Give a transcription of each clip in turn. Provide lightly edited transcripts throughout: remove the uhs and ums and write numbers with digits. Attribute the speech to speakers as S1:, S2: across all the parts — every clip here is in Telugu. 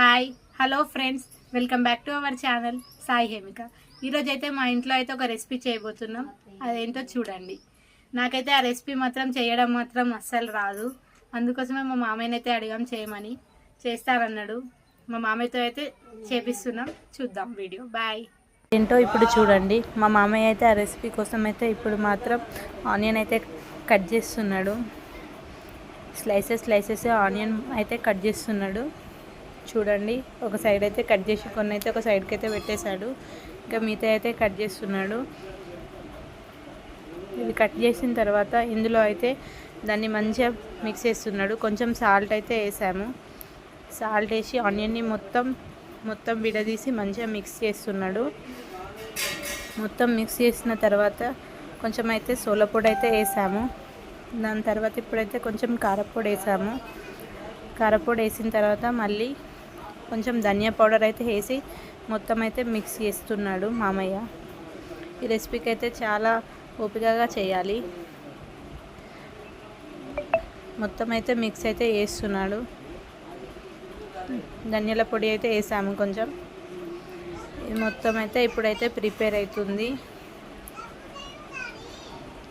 S1: Hi hello friends, welcome back to our channel Sai Hemika. ఈరోజు అయితే మా ఇంట్లో అయితే ఒక రెసిపీ చేయబోతున్నాం. అదేంటో చూడండి. నాకైతే ఆ రెసిపీ మాత్రం చేయడం మాత్రం అస్సలు రాదు. అందుకోసమే మా మామయ్యనైతే అడిగాం చేయమని. చేస్తారన్నాడు. మా మామయ్యతో అయితే చేపిస్తున్నాం. చూద్దాం వీడియో. బాయ్.
S2: ఏంటో ఇప్పుడు చూడండి. మా మామయ్య అయితే ఆ రెసిపీ కోసం అయితే ఇప్పుడు మాత్రం ఆనియన్ అయితే కట్ చేస్తున్నాడు. స్లైసెస్ ఆనియన్ అయితే కట్ చేస్తున్నాడు. చూడండి, ఒక సైడ్ అయితే కట్ చేసి కొన్ని అయితే ఒక సైడ్కి అయితే పెట్టేశాడు. ఇంకా మిగతా అయితే కట్ చేస్తున్నాడు. ఇది కట్ చేసిన తర్వాత ఇందులో అయితే దాన్ని మంచిగా మిక్స్ చేస్తున్నాడు. కొంచెం సాల్ట్ అయితే వేసాము. సాల్ట్ వేసి ఆనియన్ని మొత్తం విడదీసి మంచిగా మిక్స్ చేస్తున్నాడు. మొత్తం మిక్స్ చేసిన తర్వాత కొంచెం అయితే సోలపొడి అయితే వేసాము. దాని తర్వాత ఇప్పుడైతే కొంచెం కారపొడి వేసాము. కారపొడి వేసిన తర్వాత మళ్ళీ కొంచెం ధనియా పౌడర్ అయితే వేసి మొత్తం అయితే మిక్స్ చేస్తున్నాడు మామయ్య. ఈ రెసిపీకి అయితే చాలా ఓపికగా చేయాలి. మొత్తం అయితే మిక్స్ అయితే వేస్తున్నాడు. ధనియాల పొడి అయితే వేసాము కొంచెం. ఇది మొత్తం అయితే ఇప్పుడైతే ప్రిపేర్ అవుతుంది.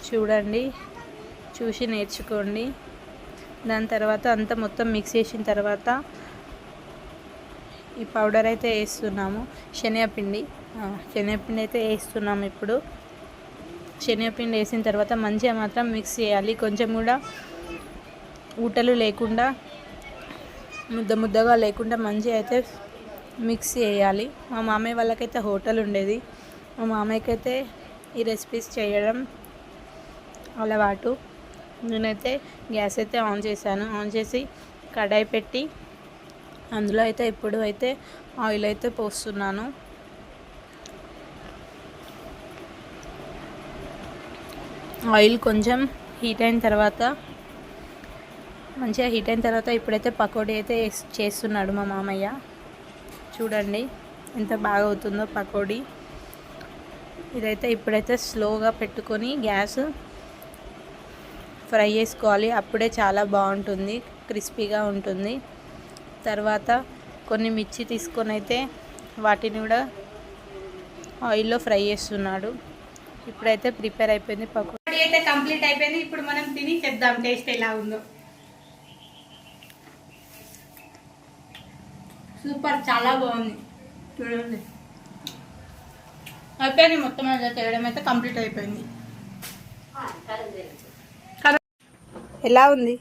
S2: చూడండి, చూసి నేర్చుకోండి. దాని తర్వాత అంతా మొత్తం మిక్స్ చేసిన తర్వాత ఈ పౌడర్ అయితే వేస్తున్నాము. శనగపిండి అయితే వేస్తున్నాము. ఇప్పుడు శనగపిండి వేసిన తర్వాత మంచిగా మాత్రం మిక్స్ చేయాలి. కొంచెం కూడా ఊటలు లేకుండా, ముద్దగా లేకుండా మంచిగా అయితే మిక్స్ చేయాలి. మా మామయ్య వాళ్ళకైతే హోటల్ ఉండేది. మా మామయ్యకైతే ఈ రెసిపీస్ చేయడం అలవాటు. నేనైతే గ్యాస్ అయితే ఆన్ చేశాను. ఆన్ చేసి కడాయి పెట్టి అందులో అయితే ఇప్పుడు అయితే ఆయిల్ అయితే పోస్తున్నాను. ఆయిల్ కొంచెం హీట్ అయిన తర్వాత మంచిగా హీట్ అయిన తర్వాత ఇప్పుడైతే పకోడీ అయితే చేస్తున్నాడు మా మామయ్య. చూడండి ఎంత బాగా అవుతుందో పకోడీ. ఇదైతే ఇప్పుడైతే స్లోగా పెట్టుకొని గ్యాస్ ఫ్రై చేసుకోవాలి. అప్పుడే చాలా బాగుంటుంది, క్రిస్పీగా ఉంటుంది. తర్వాత కొన్ని మిర్చి తీసుకొని అయితే వాటిని కూడా ఆయిల్లో ఫ్రై చేస్తున్నాడు. ఇప్పుడైతే ప్రిపేర్ అయిపోయింది. పకోడీ
S1: అయితే కంప్లీట్ అయిపోయింది. ఇప్పుడు మనం తిని చెప్దాం టేస్ట్ ఎలా ఉందో. సూపర్, చాలా బాగుంది. చూడండి, అయిపోయింది. మొత్తం అలా చేయడం అయితే కంప్లీట్ అయిపోయింది.
S2: ఎలా ఉంది?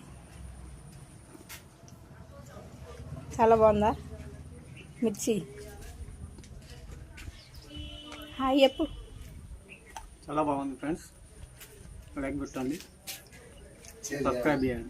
S2: చాలా బాగుందా? మిర్చి హాయ్ చెప్పు.
S3: చాలా బాగుంది ఫ్రెండ్స్. లైక్ కొట్టండి, సబ్స్క్రైబ్ చేయండి.